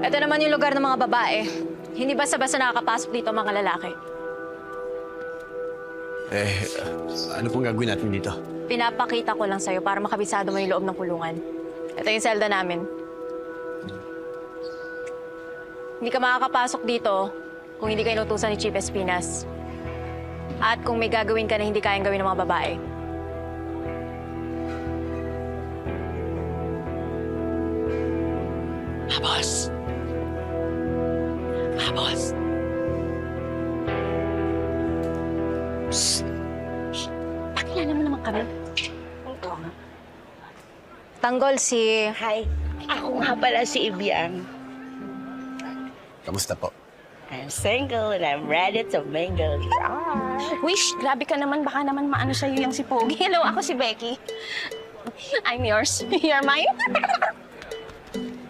Ito naman yung lugar ng mga babae. Hindi basta-basta nakakapasok dito ang mga lalaki. Ano pong gagawin natin dito? Pinapakita ko lang sa'yo para makabisado mo yung loob ng kulungan. Ito yung selda namin. Hindi ka makakapasok dito kung hindi ka inutusan ni Chief Espinas. At kung may gagawin ka na hindi kayang gawin ng mga babae. Boss! Boss! Pakilala mo naman kami. Tanggol si... Hi, ako nga pala si Ibiang. Kamusta po? I'm single and I'm ready to mingle. Wish, grabe ka naman. Baka naman maano sa'yo yung si Pogi. Hello, ako si Becky. I'm yours. You're mine.